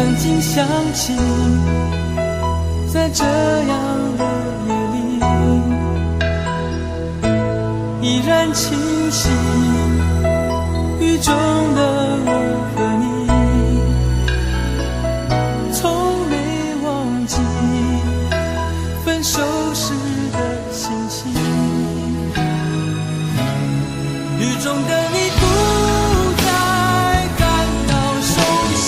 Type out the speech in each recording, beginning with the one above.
曾经想起，在这样的夜里，依然清晰，雨中的我和你，从没忘记分手时的心情。雨中的你不再感到熟悉，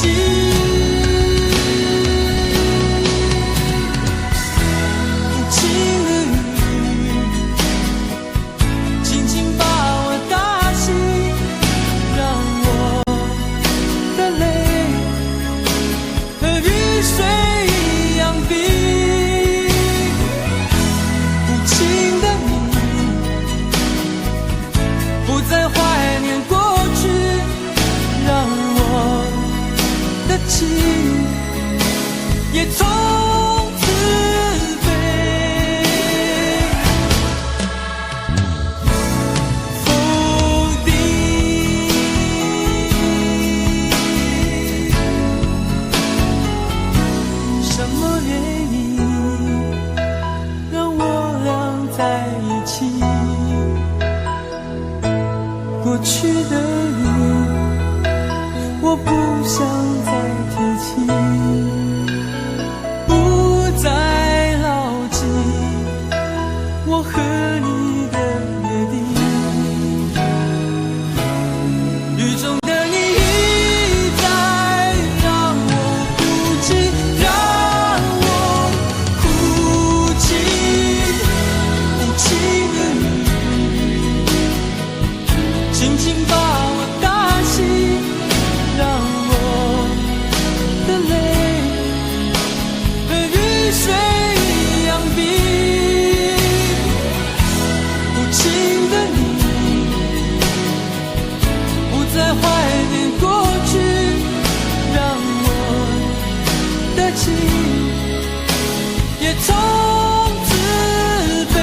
无情的雨轻轻把我打醒，让我的泪和雨水一样冰。无情的你不再怀念过去，让我的情也从此飞。否定什么原因让我俩在一起？过去的雨，我不想再提起，不再牢记我和你的约定。雨中的你一再让我哭泣，让我哭泣，无情的雨轻轻把我打醒，让我的泪和雨水一样冰。无情的你不再怀念过去，让我的情也从此飞。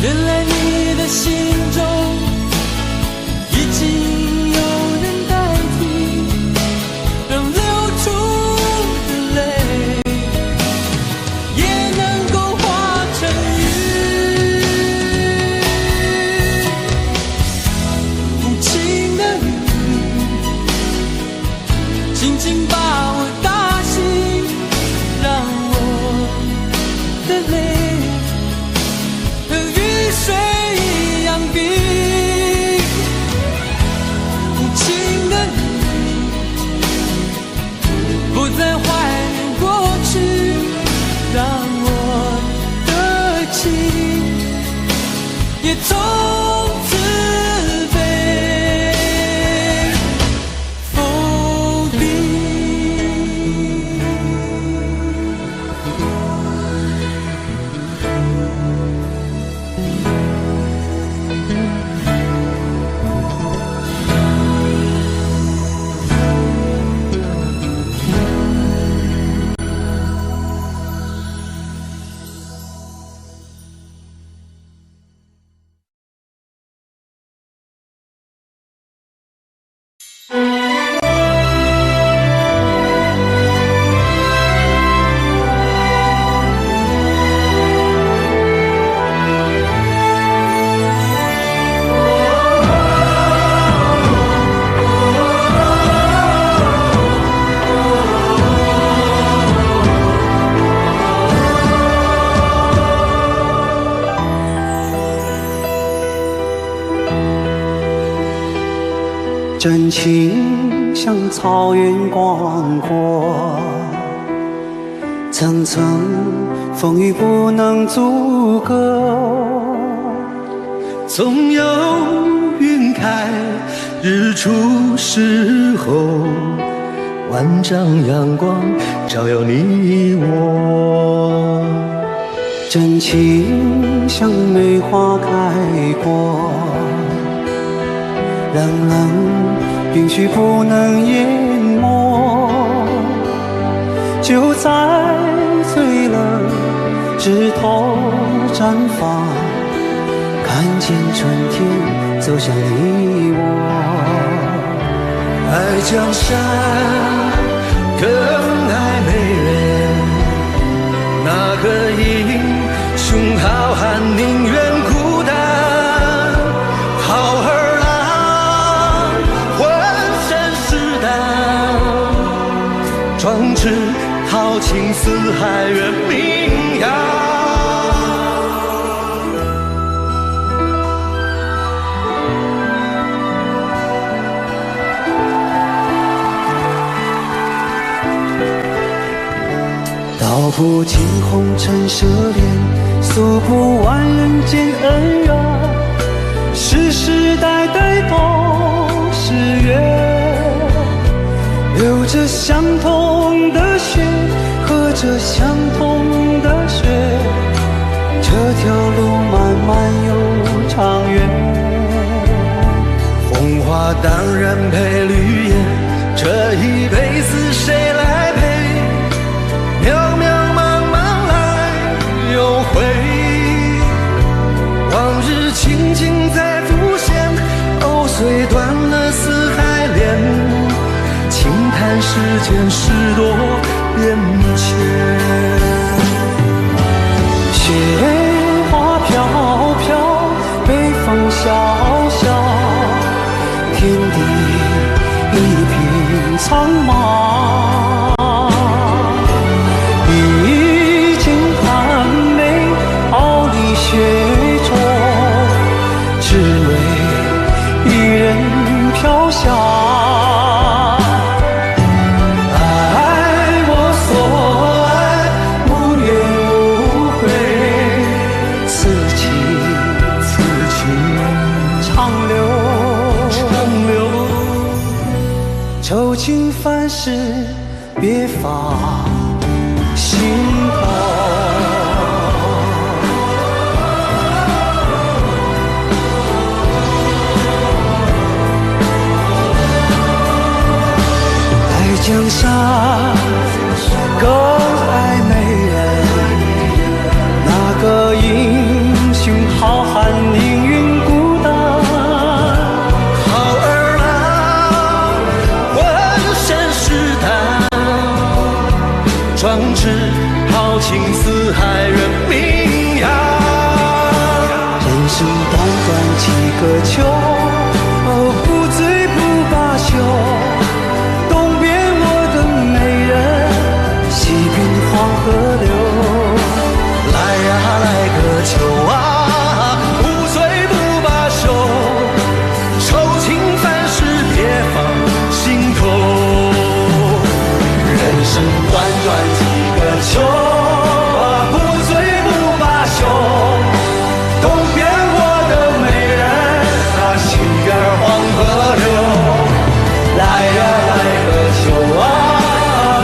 原来你的心中已经有人代替，让流出的泪也能够化成雨。无情的雨轻轻把我打醒，让我的泪和雨水一样冰。无情的你不再怀念过去，让我的情也从此飞。否定真情像草原广阔，层层风雨不能阻隔。总有云开日出时候，万丈阳光照耀你我。真情像梅花开过，冷冷允许不能淹没，就在最冷枝头绽放，看见春天走向你我。爱江山更爱美人，那个英雄好汉宁愿孤单，好儿郎浑身是胆，壮志豪情四海远名扬。道不尽红尘奢恋，诉不完人间恩怨，世世代代都是缘，流着相同的血，喝着相同的水，这条路漫漫又长远。红花当然配绿叶，这一辈子谁来陪？渺渺茫茫来又回，往日情景再浮现，藕虽断了丝还连，轻叹世间事多变迁。雪花飘飘，北风萧萧，天地一片苍茫。一剑寒梅，傲立雪中，只为一人飘香。爱我所爱，无怨无悔，此情长留。愁情烦事别放心头，爱江山更爱美人，那个英雄好汉宁愿孤单，好儿郎浑身是胆，壮志豪情四海远名扬。人生短短几个秋，不醉不罢休，东边我的美人，西边黄河流。来呀来个秋啊，不醉不罢休，愁情烦事别放心头。人生短短几个秋啊，不醉不罢休，东边我的美人，那西边黄河流。来呀来个秋啊，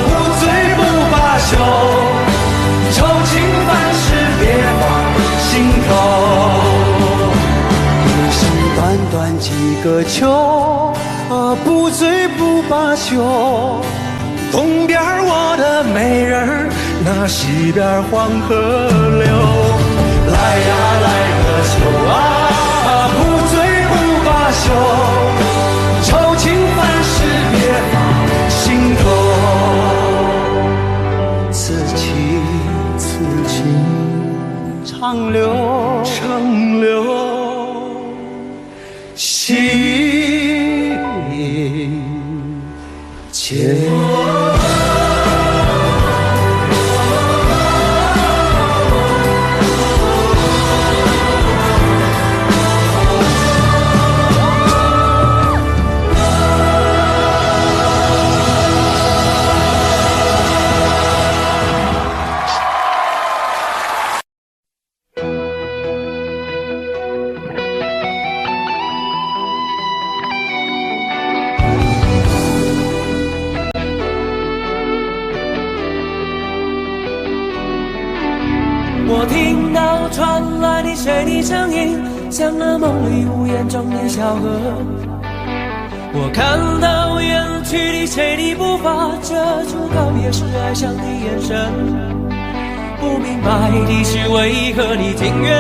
不醉不罢休，愁情烦事别放心头。人生短短几个秋，不醉不罢休，东边我的美人儿，那西边黄河流。来呀来个秋啊，不醉不罢休，愁情烦事别放心头。此情长留。长留心间。我听到传来你谁的声音，像那梦里无言中的小河。我看到远去的谁的步伐，遮住告别时哀伤的眼神。不明白的是为何你情愿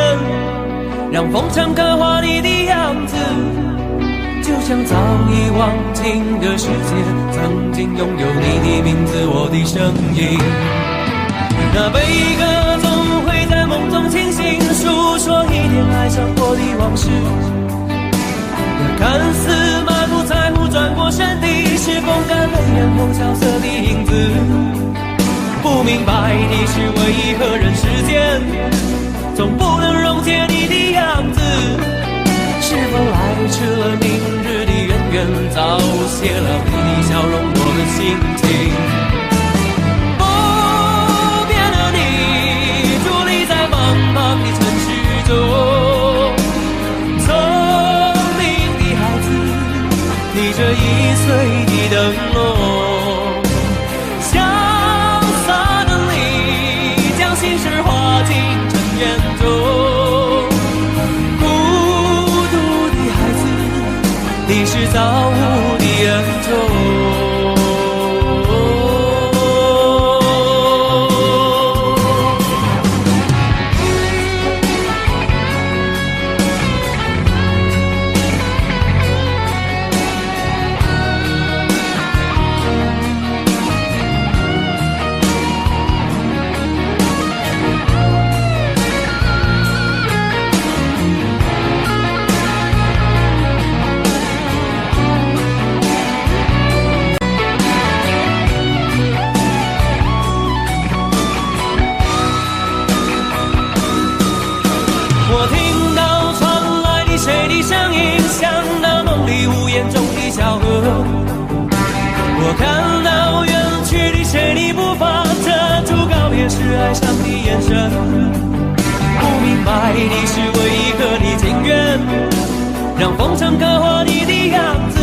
让风尘刻画你的样子，就像早已忘情的世界曾经拥有你的名字，我的声音。那悲歌总会在梦中清醒，诉说一点爱上过的往事。那看似满不在乎转过身的是风干泪眼后萧瑟的影子，不明白的是为何人世间总不能溶解你的样子，是否来迟了明日的渊源，早谢了你的笑容我的心情。不变的你伫立在茫茫的城市中，聪明的孩子提着易碎的灯笼，潇洒的你将心事化进尘缘中，你是造物的恩宠。我听到传来的谁的声音，像那梦里屋檐中的小河。我看到远去的谁的步伐，遮住告别时哀伤的眼神。不明白的是为何你情愿让风尘刻画你的样子，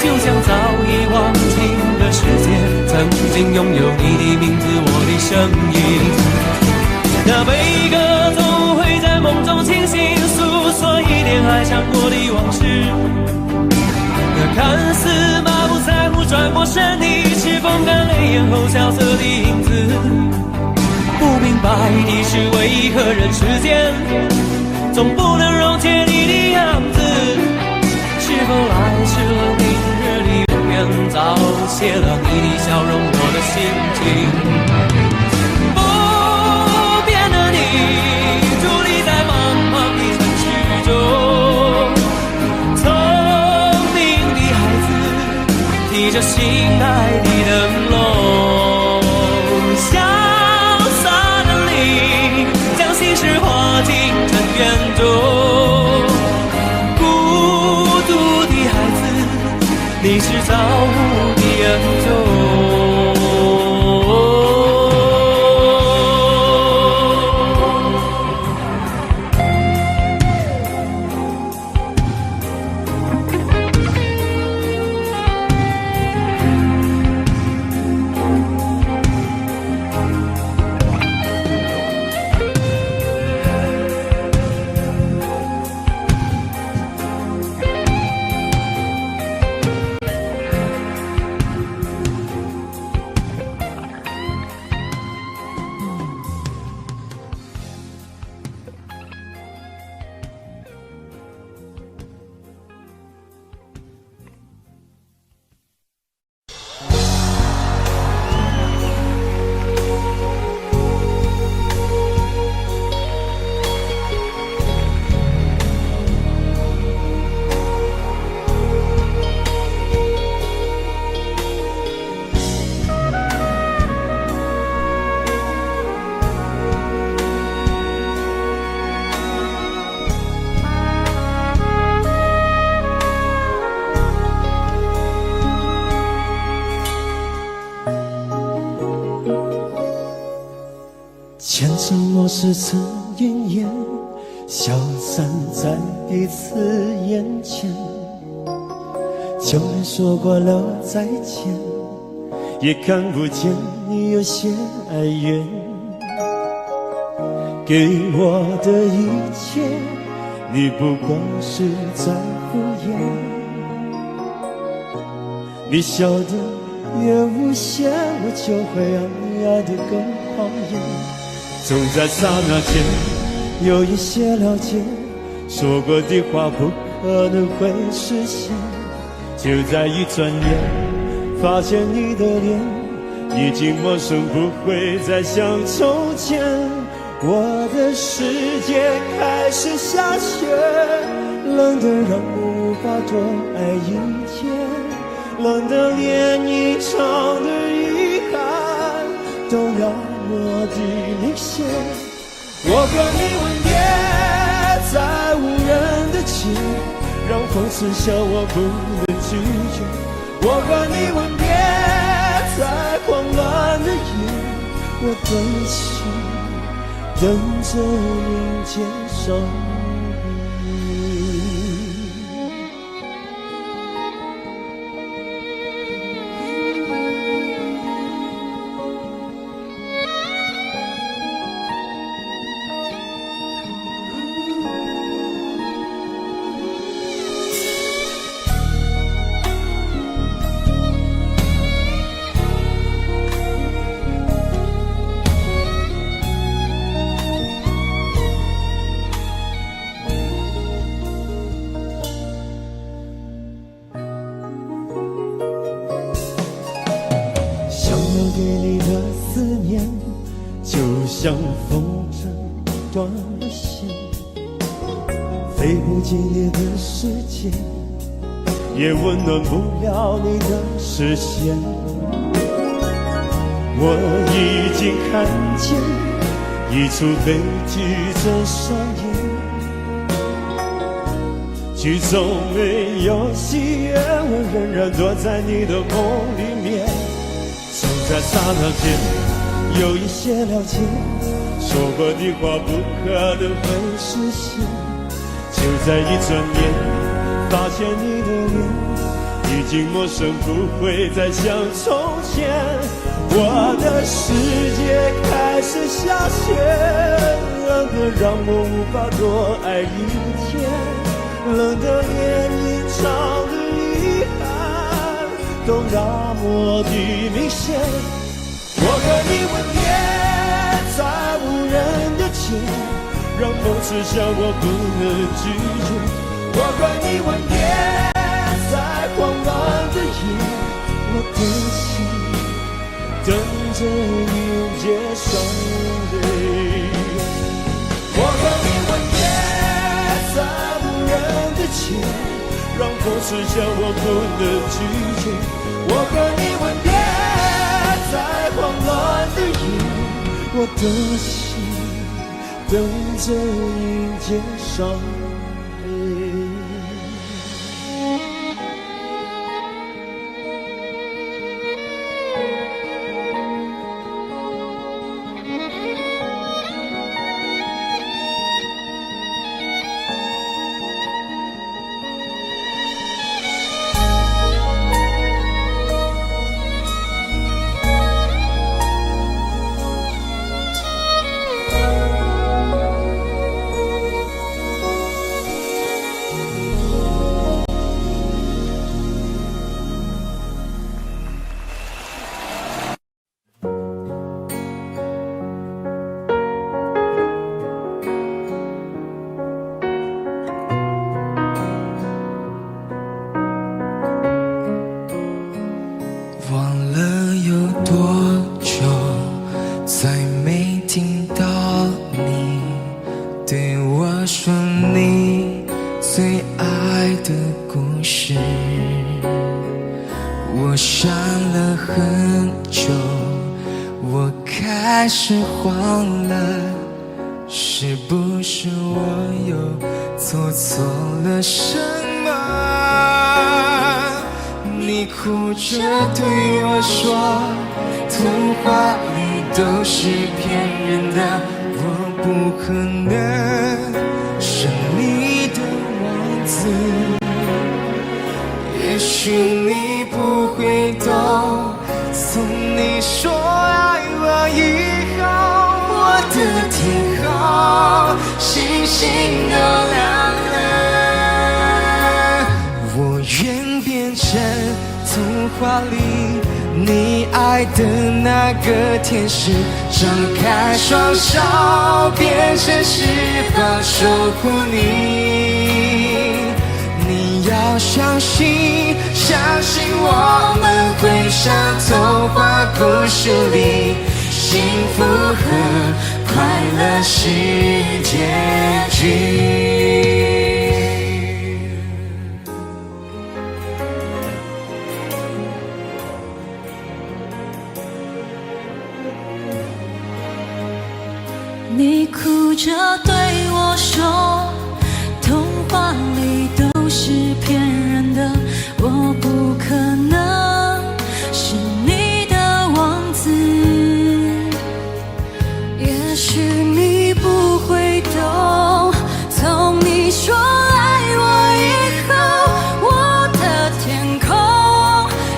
就像早已忘情的世界曾经拥有你的名字，我的声音。那悲歌总会在梦中清醒，诉说一点爱上过的往事。那看似满不在乎转过身的是风干泪眼后萧瑟的影子，不明白的是为何人世间总不能溶解你的样子，是否来迟了明日的渊源，早谢了你的笑容我的心情。伫立在茫茫的城市中，聪明的孩子提着心爱的灯笼，潇洒的你将心事化进尘缘中，孤独的孩子你是造物的恩宠。前尘往事曾云烟，消散在彼此眼前。就连说过了再见，也看不见你有些哀怨。给我的一切，你不过是在敷衍。你笑得越无邪，我就会爱得更狂野。总在刹那间有一些了解，说过的话不可能会实现。就在一转眼，发现你的脸已经陌生，不会再像从前。我的世界开始下雪，冷得让我无法多爱一天，冷得连一场的遗憾都那么的明显。我和你吻别在无人的街，让风刺笑我不能拒绝。我和你吻别在慌乱的夜，我等起等着迎接伤悲。对你的思念，就像风筝断了线，飞不进你的世界，也温暖不了你的视线。我已经看见一出悲剧正上演，剧中没有喜悦，我仍然躲在你的梦里面。总在刹那间有一些了解，说过的话不可能会实现。就在一转眼，发现你的脸已经陌生，不会再像从前。我的世界开始下雪，冷得让我无法多爱一天，冷得连一场的遗憾都那么的明显。我和你吻别在无人的街，让风刺笑我不能拒绝。我和你吻别在慌乱的夜，我的心等着迎接伤悲。我和你吻别在无人的街，让风刺笑我不能拒绝。我和你吻别在慌乱的夜，我的心等着迎接伤悲。我想了很久，我开始慌了，是不是我又做错了什么？你哭着对我说，童话里都是骗人的，我不可能是你的王子。也许你不会懂，从你说爱我以后，我的天空星星都亮了。我愿变成童话里你爱爱的那个天使，张开双手，变成翅膀守护你。你要相信，相信我们会像童话故事里，幸福和快乐是结局。你哭着对我说，童话里都是骗人的，我不可能是你的王子。也许你不会懂，从你说爱我以后，我的天空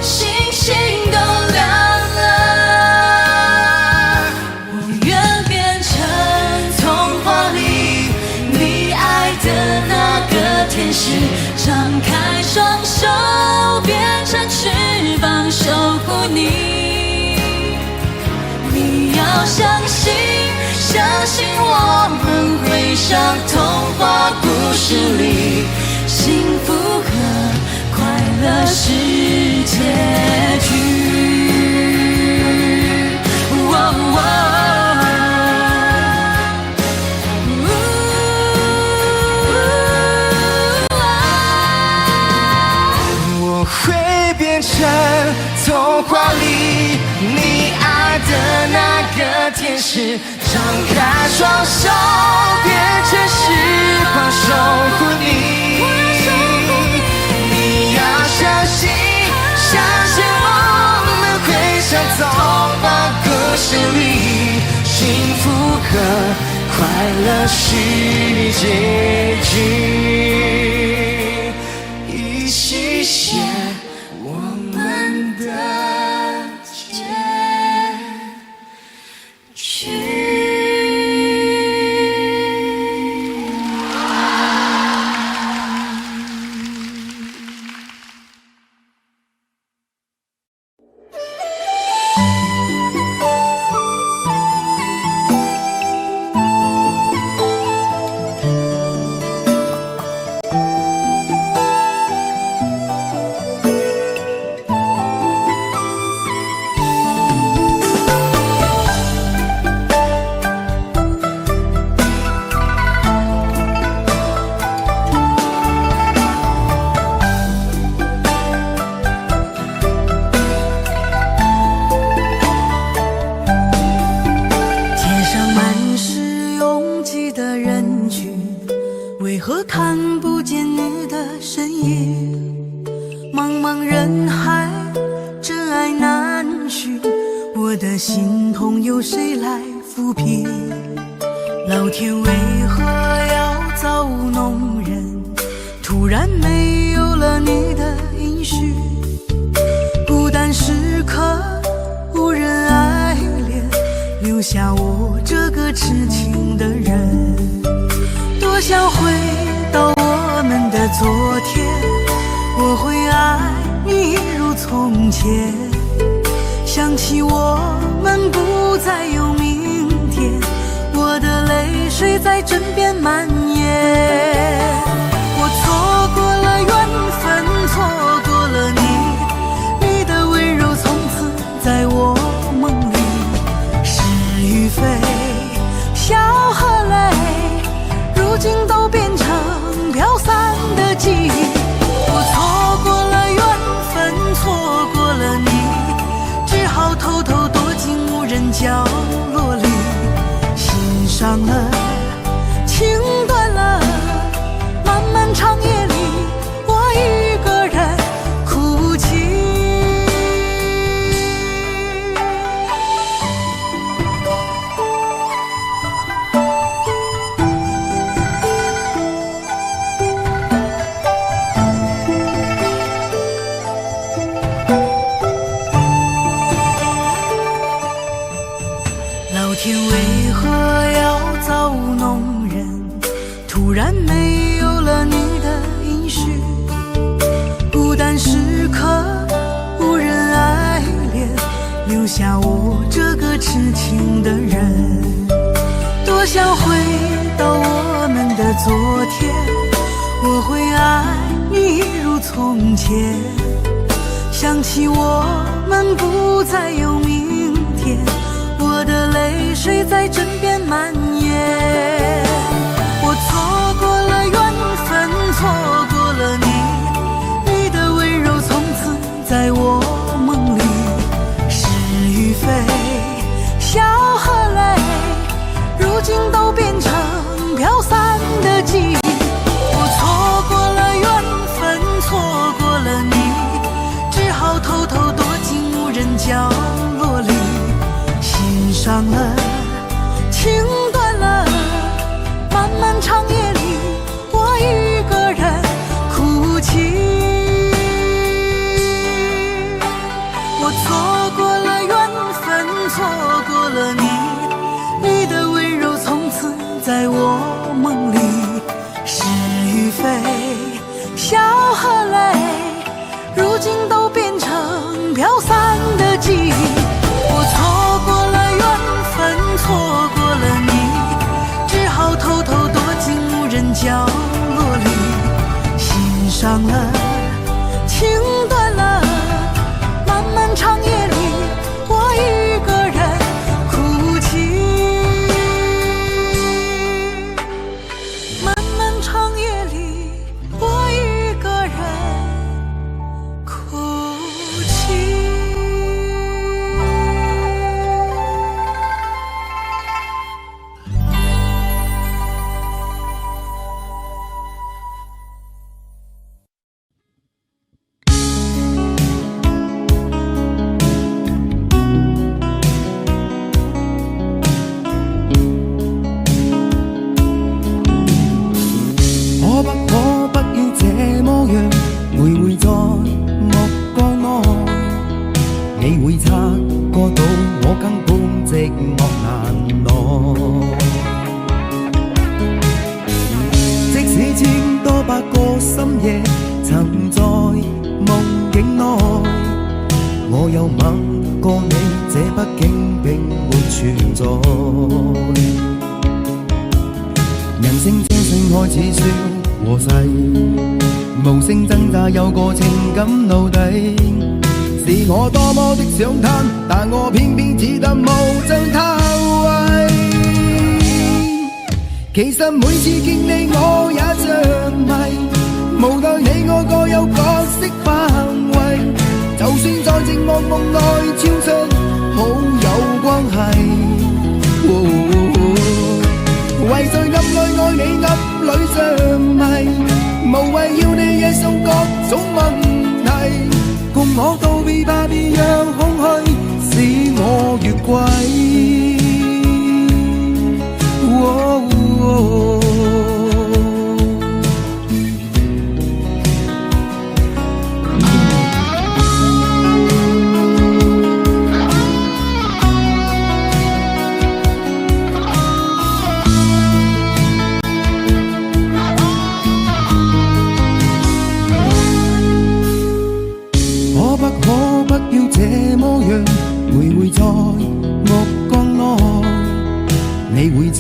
星星都亮了。我愿变成童话里你爱的那个天使，张开双手，变成翅膀守护你。你要相信，相信我们会像童话故事里，幸福和快乐是结局。我会变成童话里你爱的那个天使，张开双手，变成翅膀守护你。你要相信，相信我们会像童话故事里，幸福和快乐是结局。一起写我们的结局。为何看不见你的身影？茫茫人海，真爱难寻，我的心痛由谁来抚平？老天为何要造物弄人？突然没有了你的音讯，孤单时刻无人爱怜，留下我这个痴情的人。多想回到我们的昨天，我会爱你如从前。想起我们不再有明天，我的泪水在枕边蔓延。我错过了缘分，错过了你，你的温柔从此在我梦里。是与非，笑和泪，如今都变成飘散的记忆。我错过了缘分，错过了你，只好偷偷躲进无人角落里。心伤了，情断了，漫漫长夜里，我一个人哭泣。老天为何要造想回到我们的昨天，我会爱你一如从前。想起我们不再有明天，我的泪水在枕边蔓延。我错过了缘分，错过了你，你的温柔从此在我梦里。是与非，笑和泪，如今都变成飘散的记忆。我错过了缘分，错过了你，只好偷偷躲进无人角落里。心伤了，情断了，漫漫长夜里，我一个人哭泣。我错过了缘分，错过了你，你的温柔从此在我梦里。是与非，笑和泪，如今都变成飘散的记忆。我错过了缘分，错过了你，只好偷偷躲进无人角落里。心伤了，情断了，漫漫长夜里，我一个人哭泣。漫漫长夜里，我一个人哭泣。可不可不要這麼樣，徘徊在目光內，你會察覺到我根本寂寞難耐。即使千多百個深夜曾在夢境內，我有吻過你，這畢竟並沒存在。人聲這聲開始說和諧，無聲掙扎有個情感奴隸，是我多麼的想貪，但我偏偏只得無盡偷慰。其實每次見你我也着迷，無奈你我各有角色範圍，就算在寂寞夢內超出好友關係。為在暗裏愛你暗裏着迷，無謂要你惹上各種問題，共我道別吧，別讓空虛使我越軌。可不要這麼樣，徘徊在目光內，你會察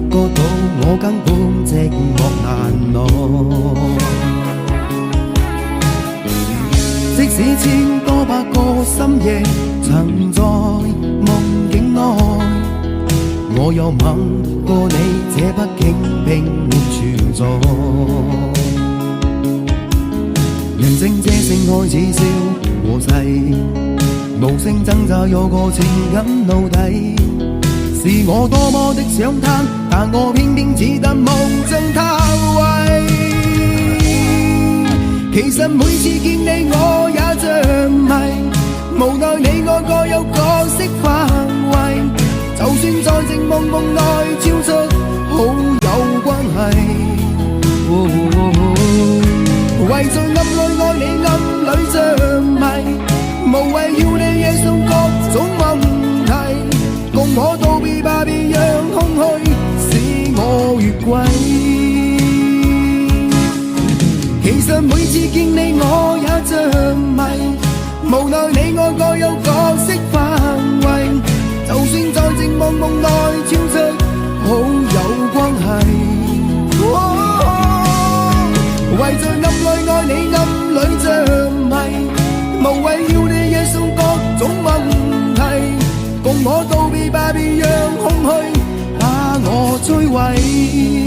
覺到我根本寂寞難耐。即使千多百個深夜曾在夢境內，我有吻過你，這畢竟並沒存在。人聲這聲開始笑和諧，無聲掙扎有個情感奴隸，是我多麼的想貪，但我偏偏只得無盡偷慰。其實每次見你我也着迷，無奈你我各有角色範圍，就算在寂寞夢內超出好友關係。為在暗裏愛你暗裏着迷，無謂要你惹上各種問題，共我道別吧，別讓空虛使我越軌。其實每次見你我也着迷，無奈你我各有角色範圍，就算在寂寞夢內超出好最懷疑。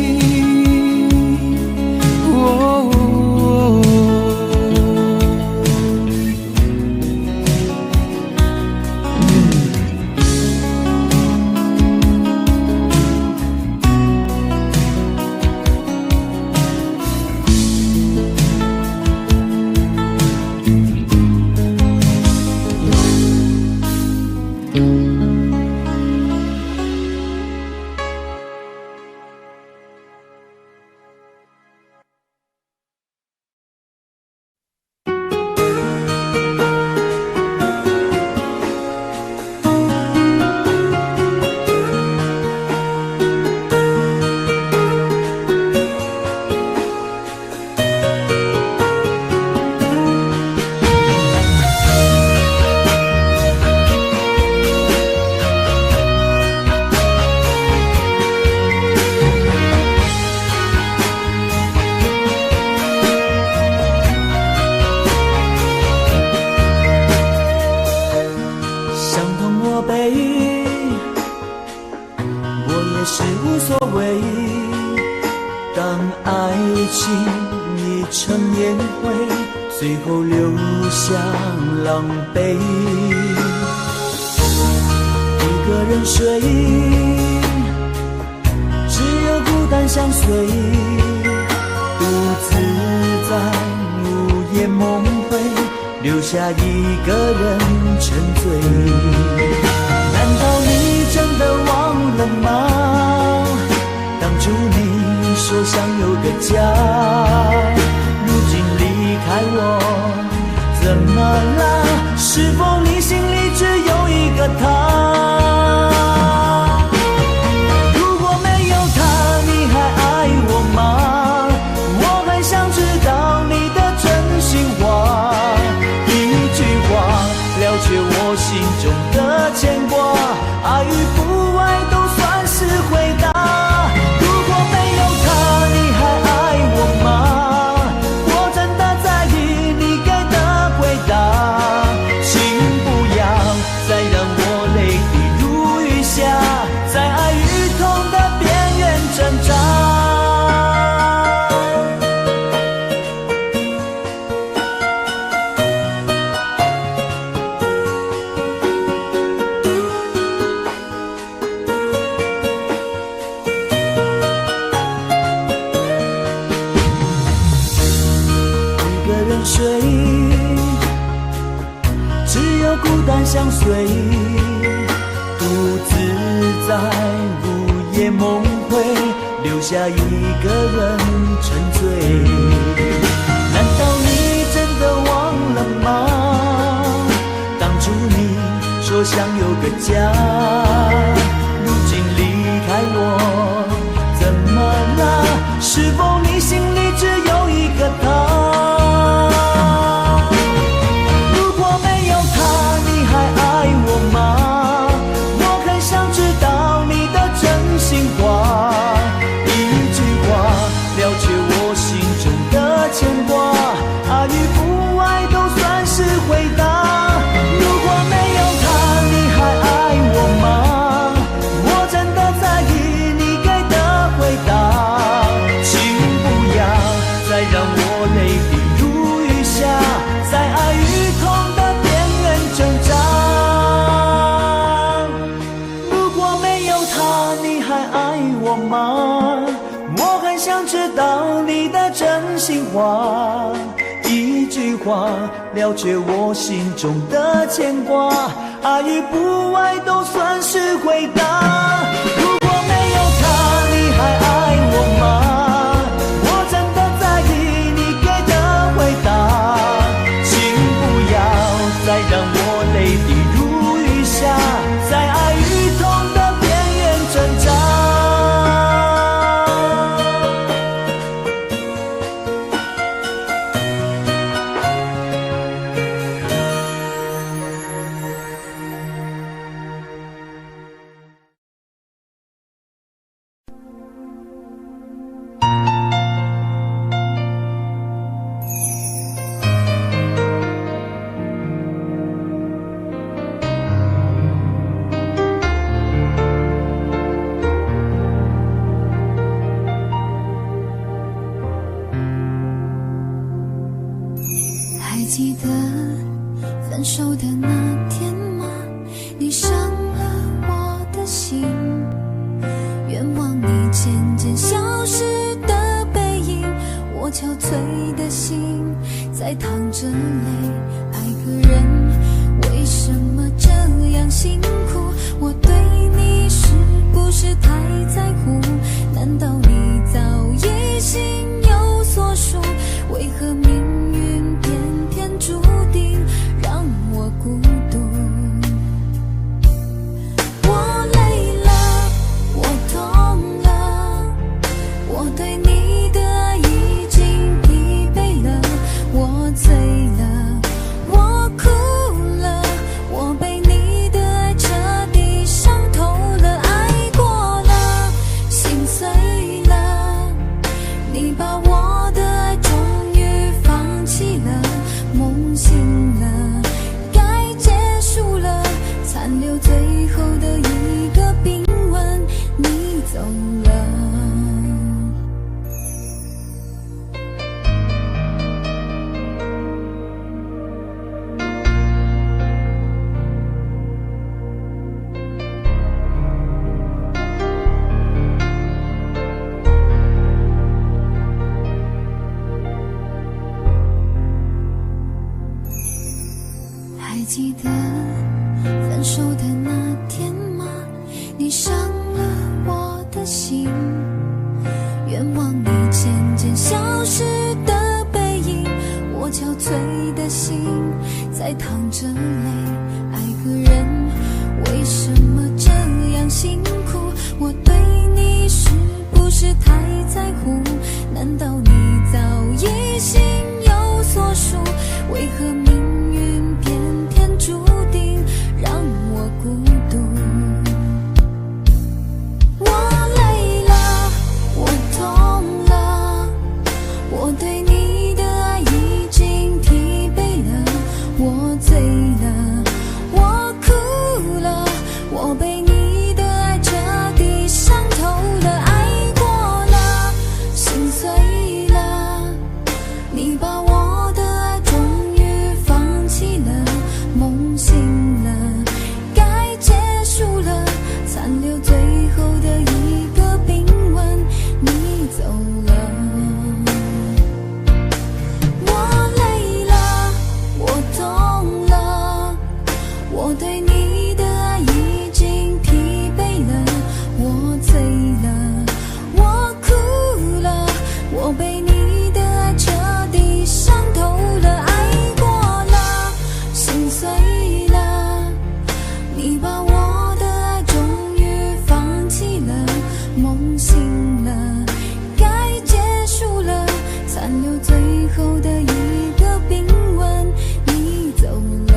最后留下狼狈，一个人睡，只有孤单相随，独自在午夜梦回，留下一个人沉醉。难道你真的忘了吗？当初你说想有个家，如今离开我怎么了？是否你心里只有一个他？如果没有他，你还爱我吗？我很想知道你的真心话，一句话了却我心中的牵挂，爱与不爱都算是回答。如果没有他，你还爱我吗？相随，独自在午夜梦回，留下一个人沉醉。难道你真的忘了吗？当初你说想有个家，如今离开我怎么了？是否你心里只有一个他？牵挂，爱与不爱都算是回答。如果没有他，你还爱我吗？我真的在意你给的回答。请不要再让我泪滴如雨下，在爱与痛的边缘挣扎。如果没有他，你还爱我吗？我很想知道你的真心话，一句话了却我心中的牵挂，爱与不爱都算是回答。如果没有他，你还爱我吗？我真的在意你给的回答。请不要再让我泪滴如雨下，在爱与痛的边缘挣扎。记得分手的那天吗？你伤了我的心，愿望你渐渐消失的背影，我憔悴的心在淌着泪。爱个人为什么这样辛苦？我对你是不是太在乎？难道你早已心有所属？为何命运偏偏注定让我孤独？我累了，我痛了，我对你的爱已经疲惫了，我醉了，我哭了，我被你的爱彻底伤透了，爱过了，心碎了，你把我的爱终于放弃了，梦醒了，该结束了，残留最后的一个冰吻，你走了。还记得分手的那天吗？你伤了我的心，愿望你渐渐消失的背影，我憔悴的心在淌着泪。爱个人为什么这样辛苦？我对你是不是太在乎？难道你早已心有所属？为何命运偏偏注定让我孤独？我累了，我痛了，我对你的爱已经疲惫了，我醉了，我哭了，我被你的爱彻底伤透了，爱过了，心碎了，你把我的爱终于放弃了，梦醒了，该结束了，残留最后的一个冰吻，你走了。我累了，我痛了，我对你的爱已经疲惫了，我醉了，我哭了，我被你的爱彻底伤透了，爱过了，心碎了，你把我的爱终于放弃了，梦醒了，该结束了，残留最后的一个冰吻，你走了。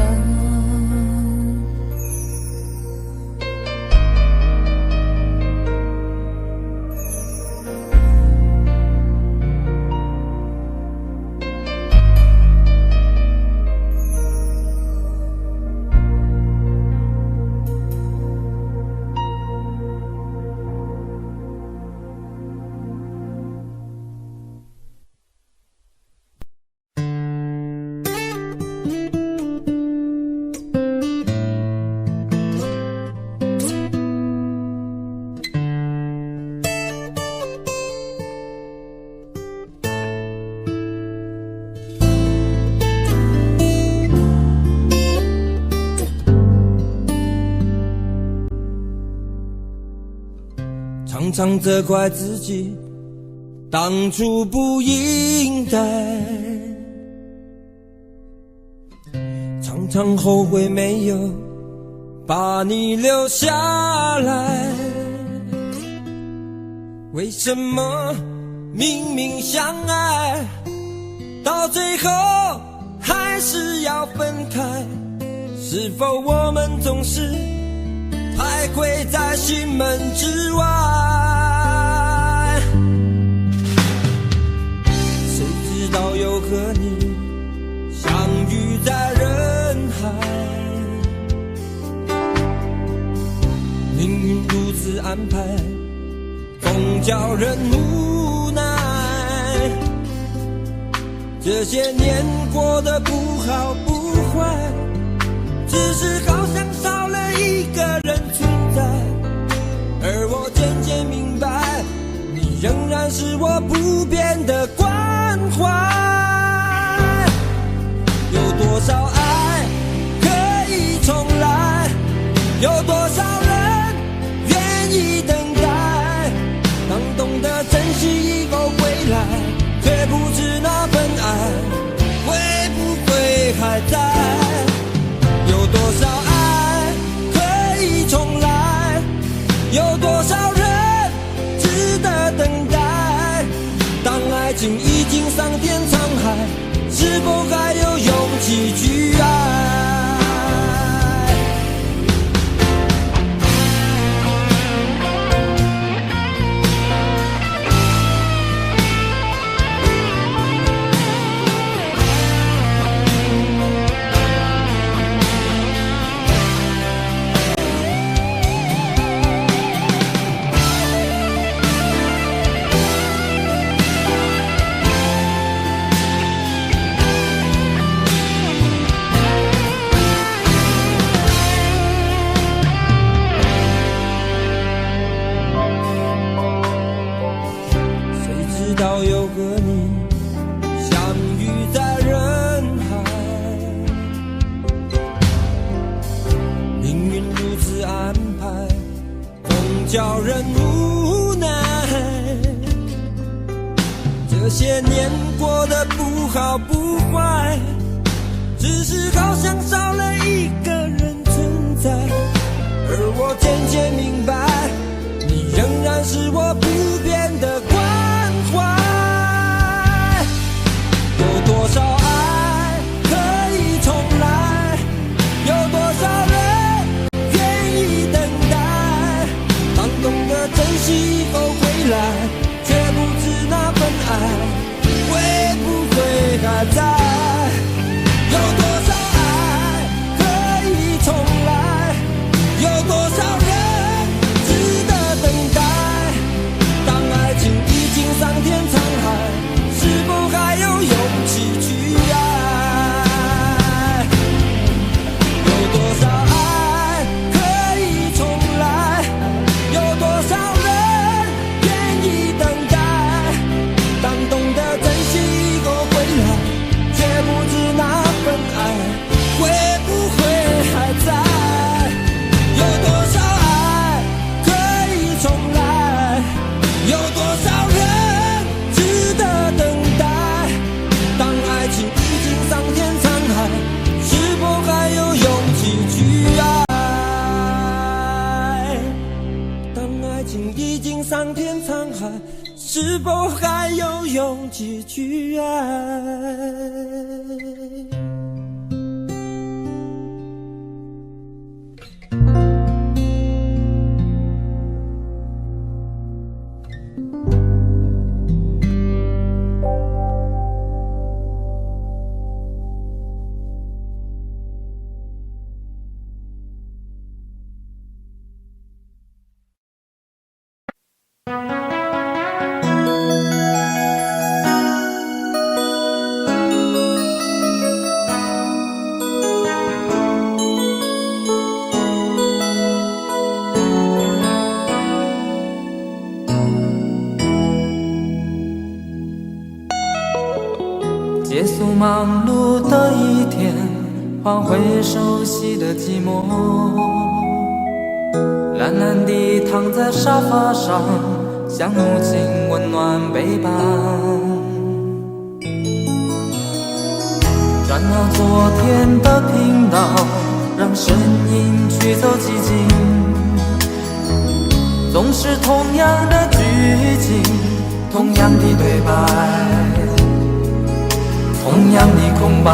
常常责怪自己当初不应该，常常后悔没有把你留下来。为什么明明相爱，到最后还是要分开？是否我们总是徘徊在心门之外？谁知道又和你相遇在人海，命运如此安排，总叫人无奈。这些年过得不好不坏，只是好像少了一个人存在。而我渐渐明白，你仍然是我不变的关怀。有多少爱可以重来？有多少人愿意等待？当懂得珍惜以后回来，却不知那份爱会不会还在。有多少爱可以重来？有多少人值得等待？当爱情已经桑田沧海，是否还有勇气去爱？叫人无奈，这些年过得不好不坏，只是好像少了一个人存在。而我渐渐明白，你仍然是我不变的关怀。有多少爱可以重来？有多少人愿意等待？懂得珍惜以后回来，却不知那份爱会不会还在。有多少爱可以重来？有多少人值得等待？当爱情已经桑田沧海，是否还有勇气去爱？有多少爱可以重来？有多少人愿意等待？当懂得珍惜以后回来，却不知那份爱会不会还在。有多少爱可以重来？有多少人值得等待？当爱情已经桑田沧海，是否还有勇气去爱？爱情已经桑田沧海，是否还有勇气去爱？结束忙碌的一天，换回熟悉的寂寞，懒懒地躺在沙发上，像母亲温暖背膀。转到昨天的频道，让声音驱走寂静，总是同样的剧情，同样的对白，同样的空白。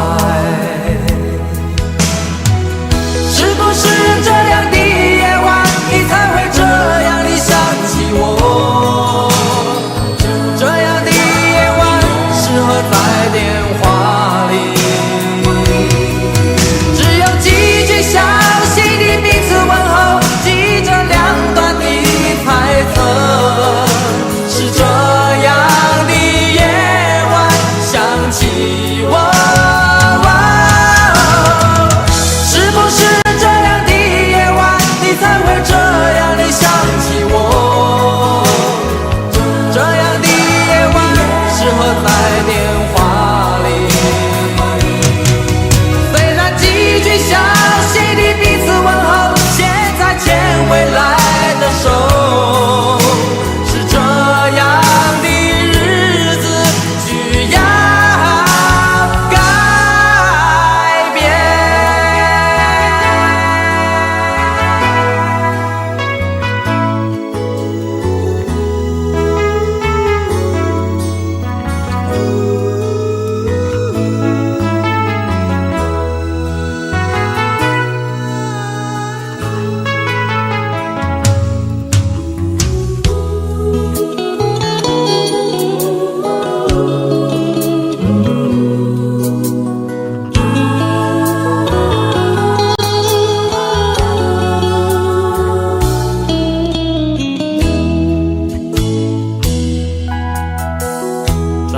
是不是这样的夜晚，你才会这样的想起我？这样的夜晚适合在电话里，只有几句小心的彼此问候，记着两端的猜测。是这样的夜晚，想起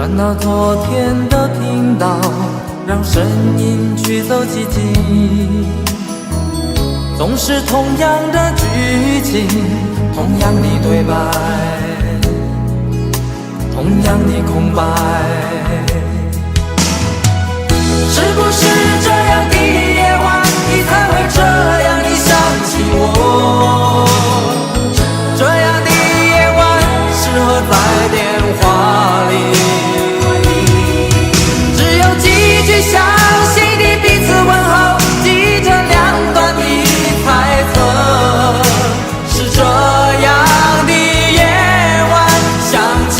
烦恼昨天都听到，让声音驱走寂静。总是同样的剧情，同样的对白，同样的空白。是不是这样的夜晚，你才会这样地想起我？这样的夜晚适合在电话里，只有几句相信的彼此问候，记着两端的猜测。是这样的夜晚想起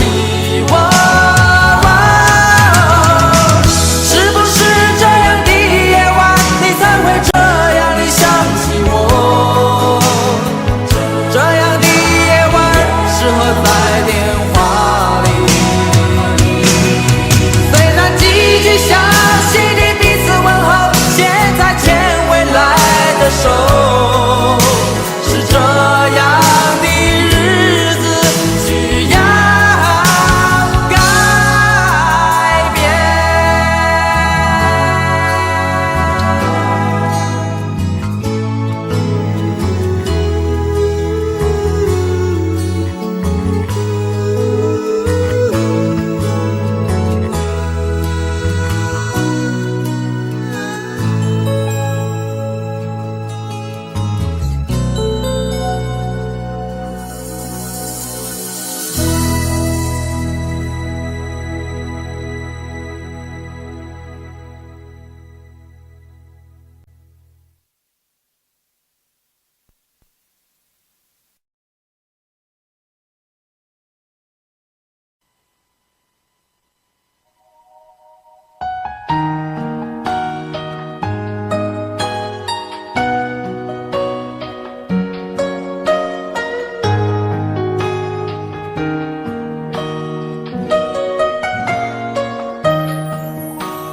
我，是不是这样的夜晚，你才会这样地想起我？这样的夜晚适合在电话里，虽然几句相信的彼此问候，现在牵未来的手。是这样的日子需要改变。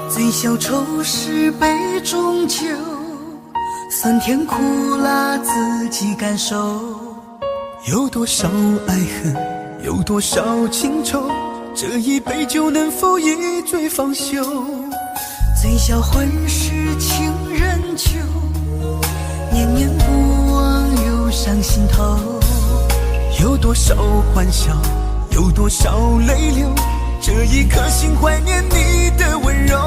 醉消愁是杯中酒，酸甜苦辣自己感受。有多少爱恨，有多少情愁，这一杯酒能否一醉方休？醉消魂是情人酒，念念不忘忧伤心头。有多少欢笑，有多少泪流，这一颗心怀念你的温柔。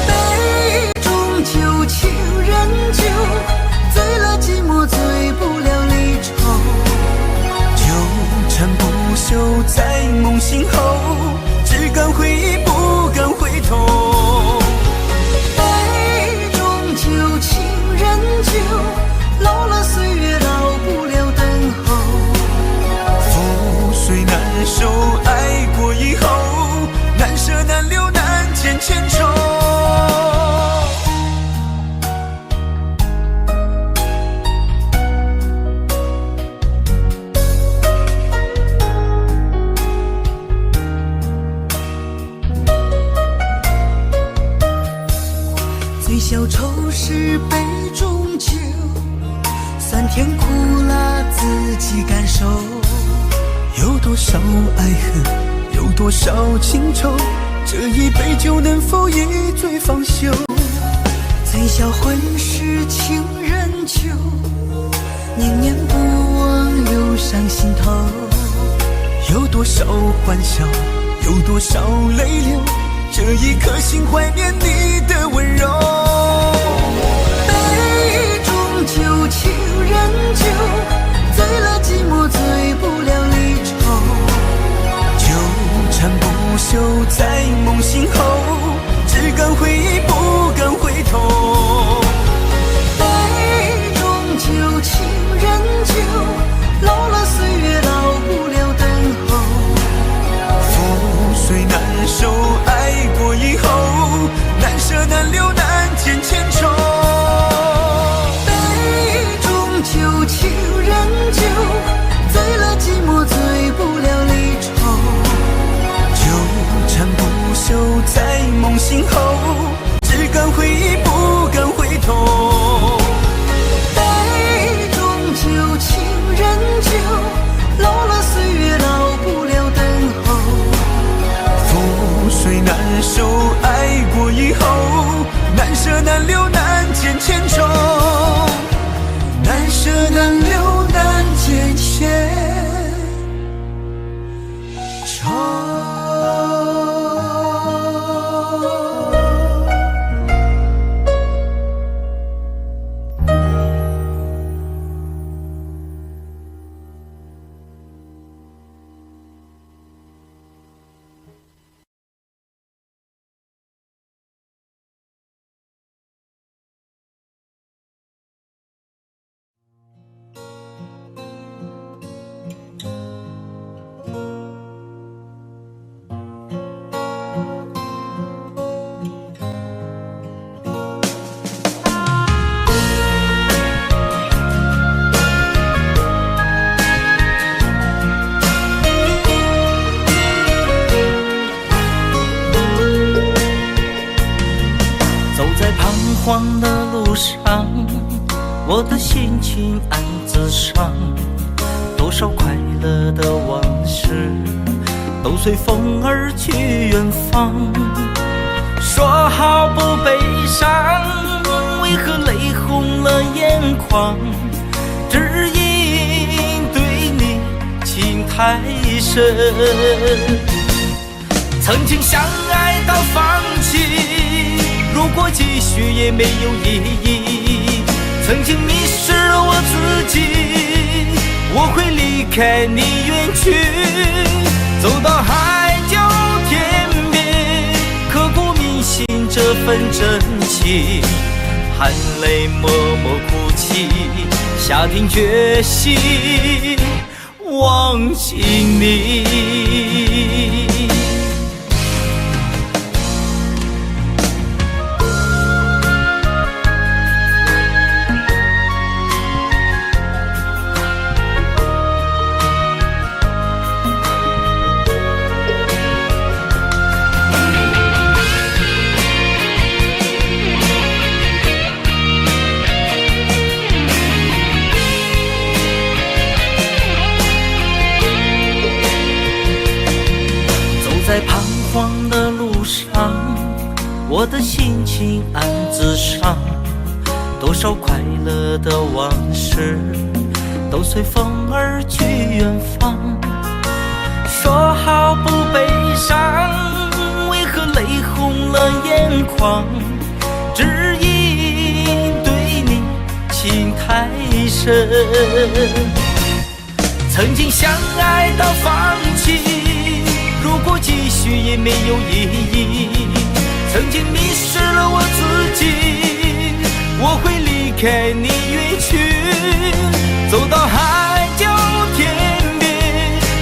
杯中酒，情人酒，醉了寂寞，醉不了离愁。纠缠不休在梦醒后，只敢回忆不敢回头。杯中酒，情人酒，老了岁月老不了等候。覆水难收，爱过以后，难舍难留难牵牵愁。醉消愁是杯中酒，酸甜苦辣自己感受。有多少爱恨，有多少情愁，这一杯酒能否一醉方休？醉消魂是情人酒，念念不忘忧伤心头。有多少欢笑，有多少泪流，这一颗心怀念你的温柔。杯中酒，情人酒，醉了寂寞，醉不了离愁。纠缠不休在梦醒后，只敢回忆不敢回头。杯中酒，情人酒，老了岁月老不了等候。覆水难收，爱过以后，难舍难留难牵牵愁。杯中酒，情人酒，醉黄的路上，我的心情暗自伤。多少快乐的往事都随风而去远方。说好不悲伤，为何泪红了眼眶？只因对你情太深。曾经相爱到放弃，如果继续也没有意义。曾经迷失了我自己，我会离开你远去，走到海角天边，刻骨铭心这份真情，含泪默默哭泣，下定决心忘记你。在彷徨的路上，我的心情暗自伤。多少快乐的往事都随风而去远方。说好不悲伤，为何泪红了眼眶？只因对你情太深。曾经相爱到放弃，如果继续也没有意义。曾经迷失了我自己，我会离开你远去，走到海角天边，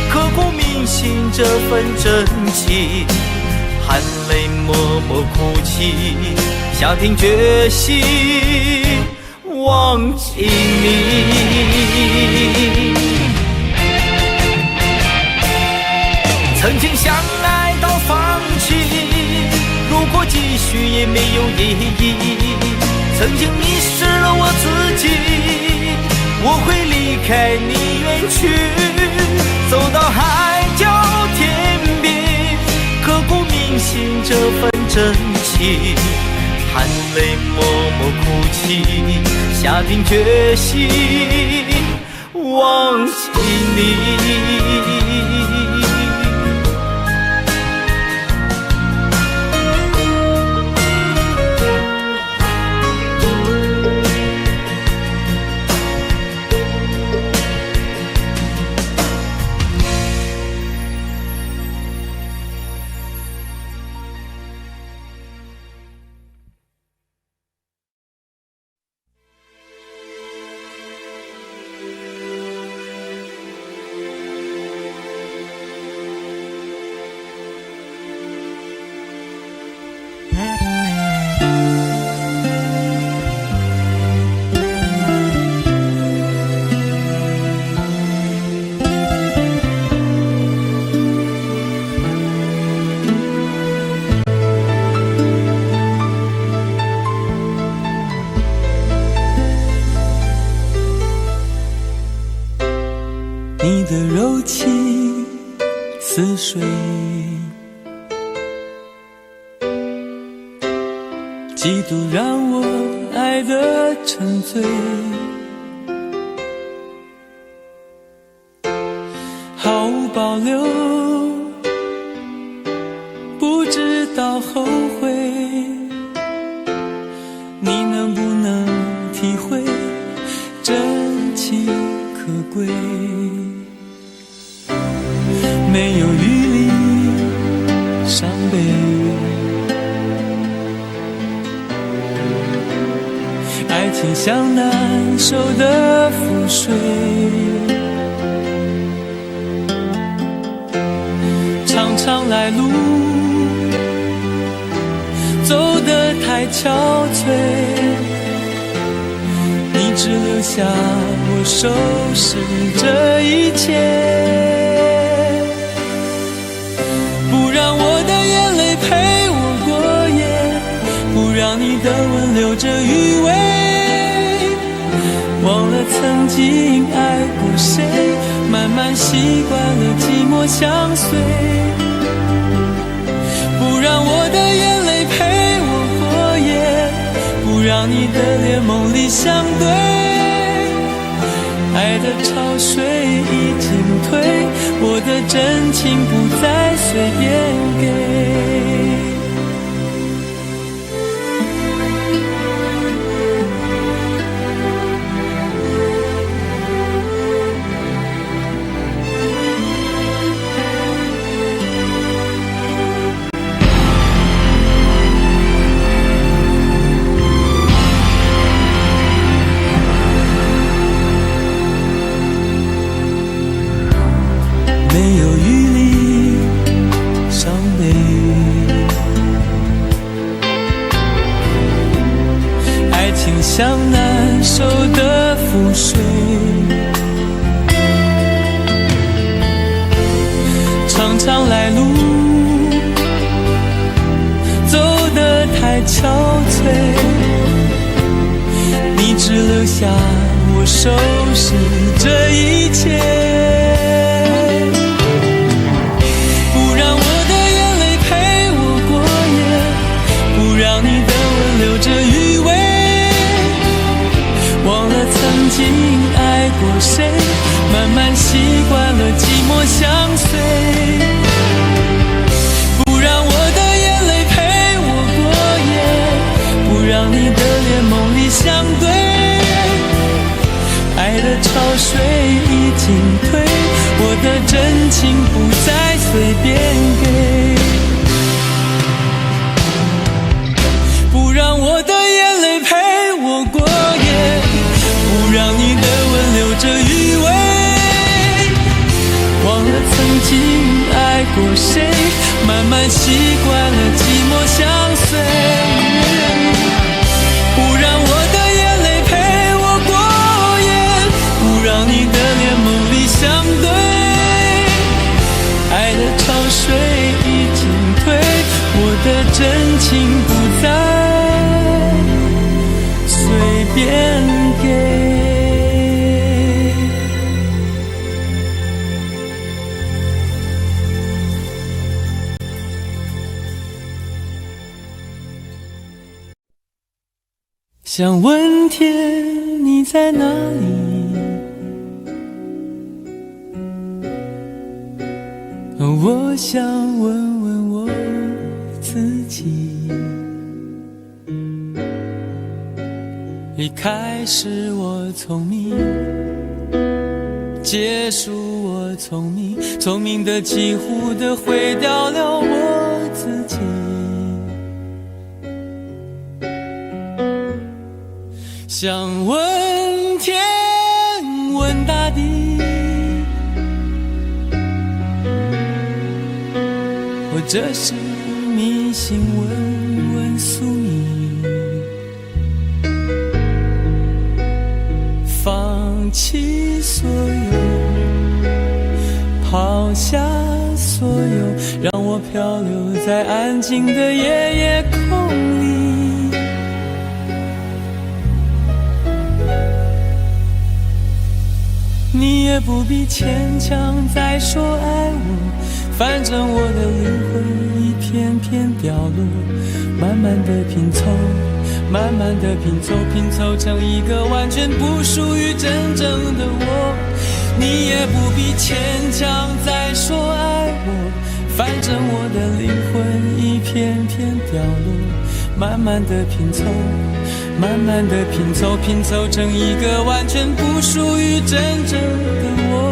刻骨铭心这份真情，含泪默默哭泣，下定决心忘记你。曾经相爱到放弃，如果继续也没有意义。曾经迷失了我自己，我会离开你远去，走到海角天边，刻骨铭心这份真情，含泪默默哭泣，下定决心忘记你。你的柔情似水，几度让我爱得沉醉，毫无保留，不知道后悔。你能不能体会真情可贵？没有余力伤悲，爱情像难收的覆水，长长来路走得太憔悴，你只留下我收拾这一切，不让我的眼泪陪我过夜，不让你的吻留着余味，忘了曾经爱过谁，慢慢习惯了寂寞相随，不让我的眼泪陪我过夜，不让你的脸梦里相对，爱的潮水已经退，我的真情不再随便给。没有余力伤悲，爱情像难收的覆水，长长来路走得太憔悴，你只留下我收拾这一切，让你的吻留着余味，忘了曾经爱过谁，慢慢习惯了寂寞相随，不让我的眼泪陪我过夜，不让你的脸梦里相对，爱的潮水已经退，我的真情不再随便给，不让我的眼泪陪我过夜，不让你的吻留着余味，忘了曾经爱过谁，慢慢习惯了寂寞相随，不让我的眼泪陪我过夜，不让你的脸梦里相对，爱的潮水已经退，我的真情不再随便给。想问天你在哪里，我想问问我自己，一开始我聪明，结束我聪明，聪明的几乎的毁掉了我自己，想问天问大地，或者是迷信问问宿命，放弃所有，抛下所有，让我漂流在安静的夜夜空里，你也不必牵强再说爱我，反正我的灵魂一片片掉落，慢慢的拼凑，慢慢的拼凑，拼凑成一个完全不属于真正的我，你也不必牵强再说爱我，反正我的灵魂一片片掉落，慢慢的拼凑，慢慢的拼凑，拼凑成一个完全不属于真正的我。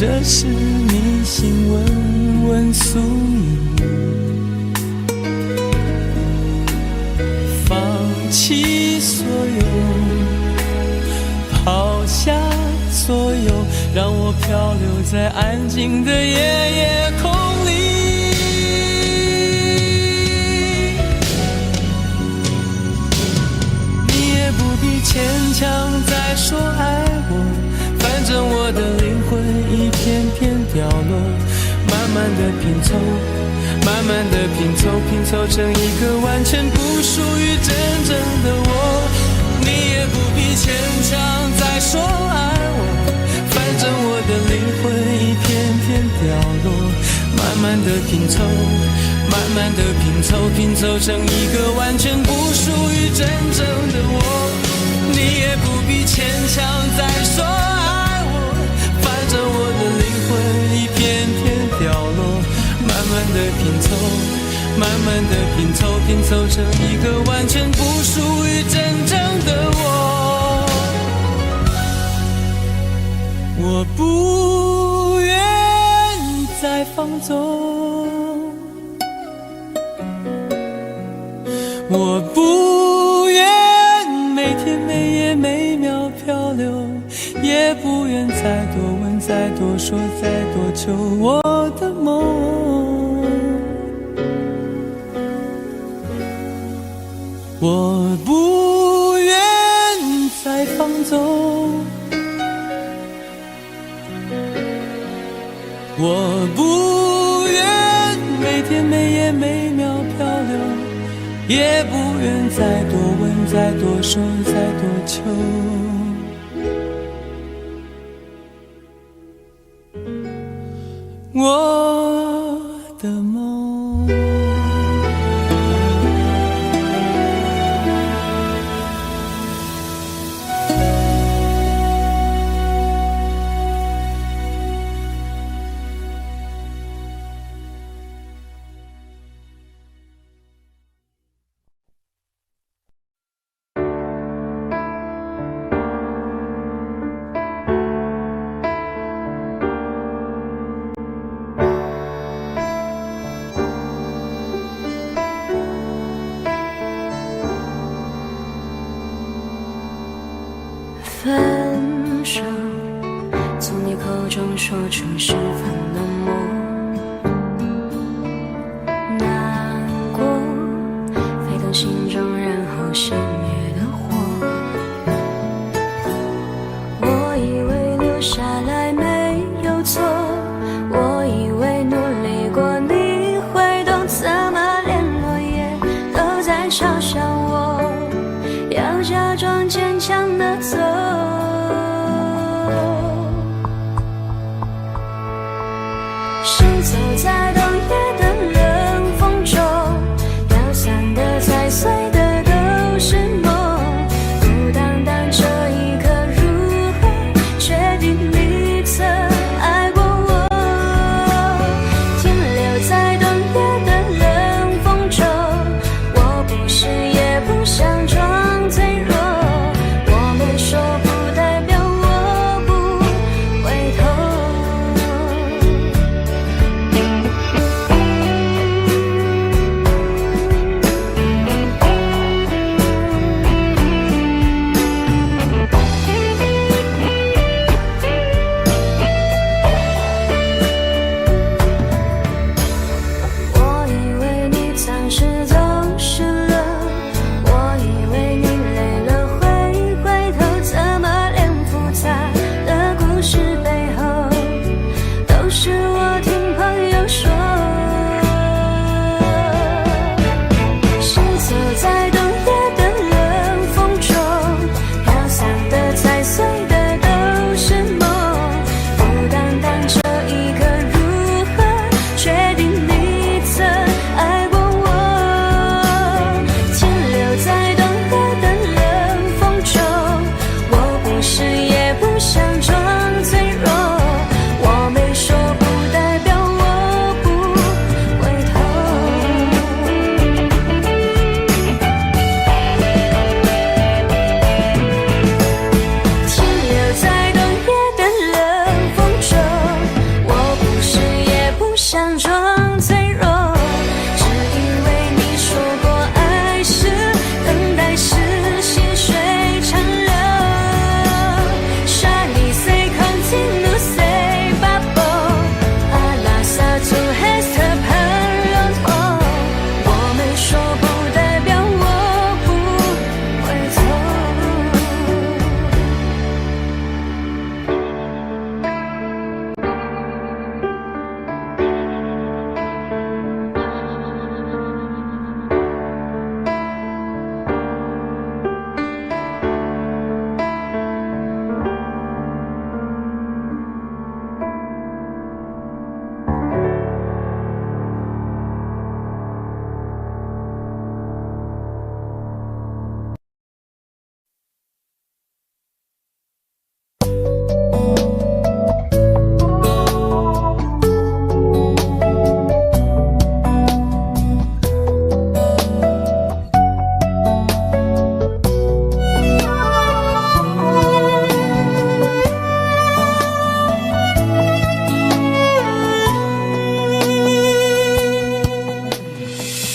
这是你心问问宿命，放弃所有，抛下所有，让我漂流在安静的夜空里。你也不必牵强再说爱我，反正我的灵魂一片片掉落，慢慢的拼凑，慢慢的拼凑，拼凑成一个完全不属于真正的我。你也不必牵强再说爱我，反正我的灵魂一片片掉落，慢慢的拼凑，慢慢的拼凑，拼凑成一个完全不属于真正的我。你也不必牵强再说爱我，反正我的灵魂一片片掉落，慢慢的拼凑，慢慢的拼凑，拼凑成一个完全不属于真正的我。我不愿再放纵，我不愿每天每夜每秒漂流，也不愿再多问再多说再多求我的梦。我不愿再放纵，我不愿每天每夜每秒漂流，也不愿再多问再多说再多求我的梦。分手，从你口中说出十分冷漠，难过沸腾心中，然后熄灭的火。我以为留下来没有错，我以为努力过你会懂，怎么连落叶都在嘲笑我，要假装坚强的走。谁走在冬夜的冷风中，飘散的踩碎的都是梦，孤单单这一刻如何确定你曾爱过我，停留在冬夜的冷风中，我不是也不想装脆弱，我没说不代表我不回头。想装脆弱，只以为你说过爱是等待是细水长流。Shiny say continue say bubble， 阿拉萨就 has the power of， 我没说不代表我不回头。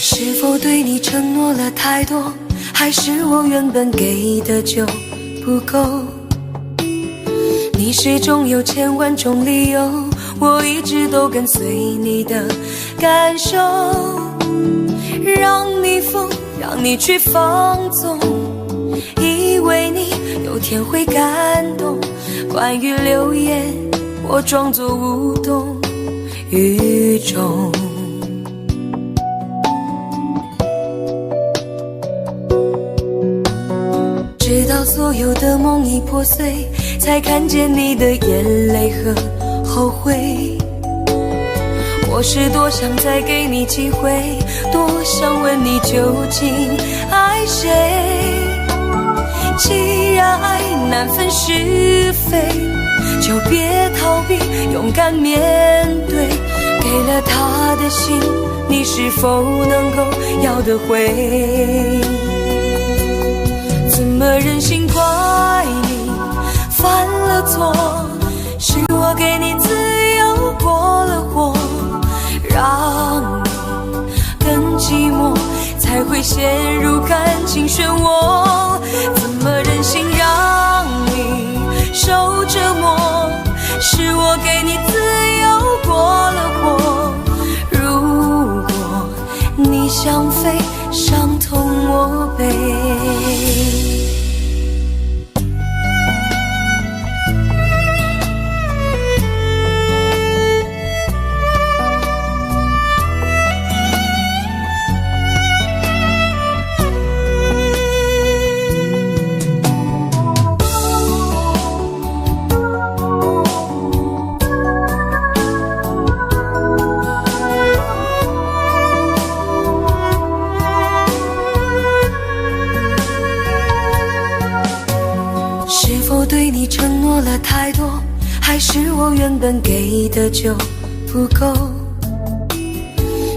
是否对你承诺了太多，还是我原本给的就不够？你始终有千万种理由，我一直都跟随你的感受，让你疯，让你去放纵，以为你有天会感动。关于流言，我装作无动于衷。直到所有的梦已破碎，才看见你的眼泪和后悔。我是多想再给你机会，多想问你究竟爱谁。既然爱难分是非，就别逃避，勇敢面对。给了他的心，你是否能够要得回？怎么忍心怪你犯了错？是我给你自由过了火，让你更寂寞，才会陷入感情漩涡。怎么忍心让你受折磨？是我给你自由过了火。如果你想飞，伤痛我背。对你承诺了太多，还是我原本给的就不够？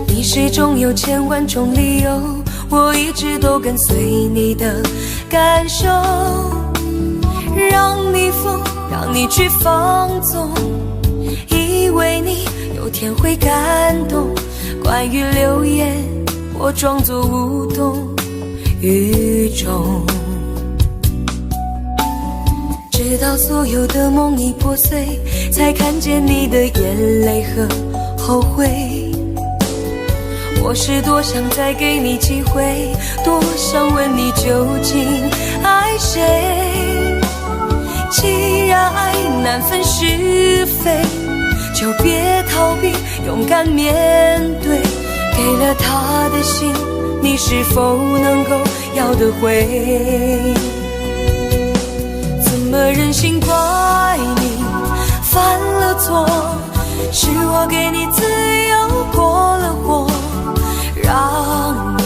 你始终有千万种理由，我一直都跟随你的感受，让你疯，让你去放纵，以为你有天会感动。关于流言，我装作无动于衷。直到所有的梦已破碎，才看见你的眼泪和后悔。我是多想再给你机会，多想问你究竟爱谁。既然爱难分是非，就别逃避，勇敢面对。给了他的心，你是否能够要得回？怎么忍心怪你犯了错？是我给你自由过了火，让你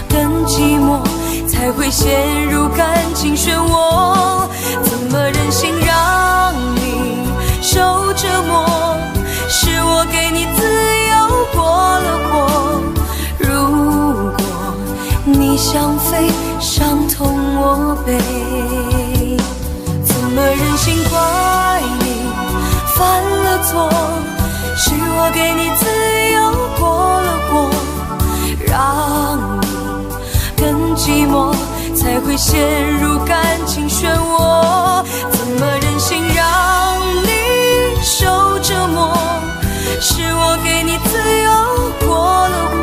更寂寞，才会陷入感情漩涡。怎么忍心让你受折磨？是我给你自由过了火。如果你想飞，伤痛我背。怎么忍心怪你犯了错？是我给你自会陷入感情漩涡？怎么忍心让你受折磨？是我给你自由过了火。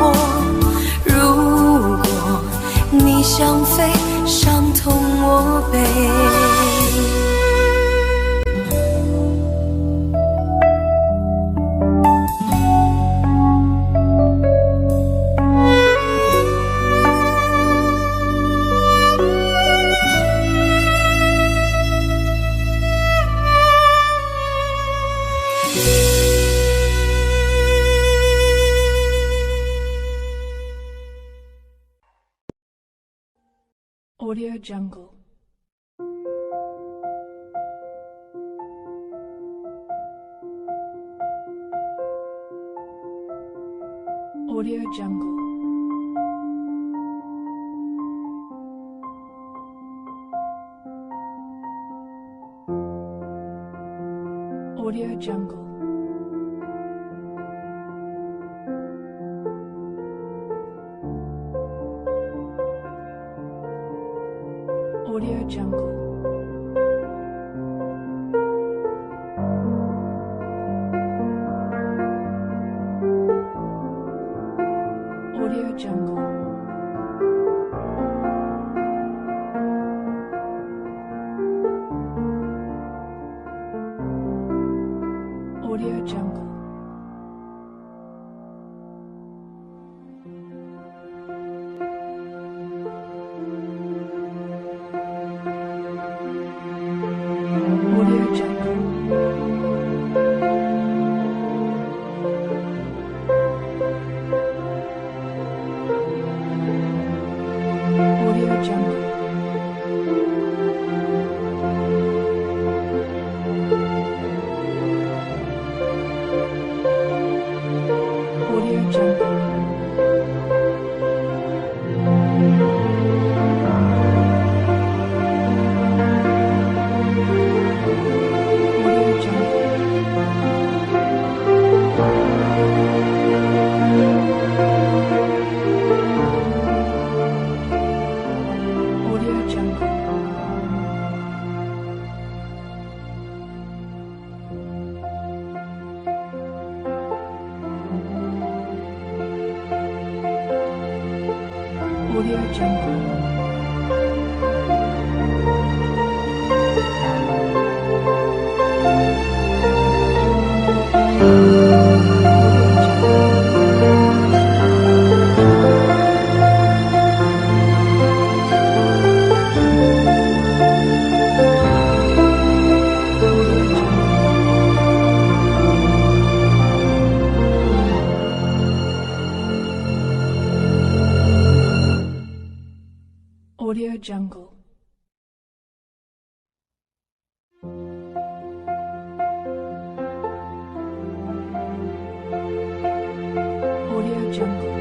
如果你想飞，伤痛我背。Audio Jungle. Audio Jungle. Audio Jungle. Audio Jungle. Audio Jungle. Audio Jungle. Audio Jungle. Audio Jungle. Audio Jungle. Audio Jungle. Audio Jungle. Audio Jungle. Audio Jungle. Audio Jungle.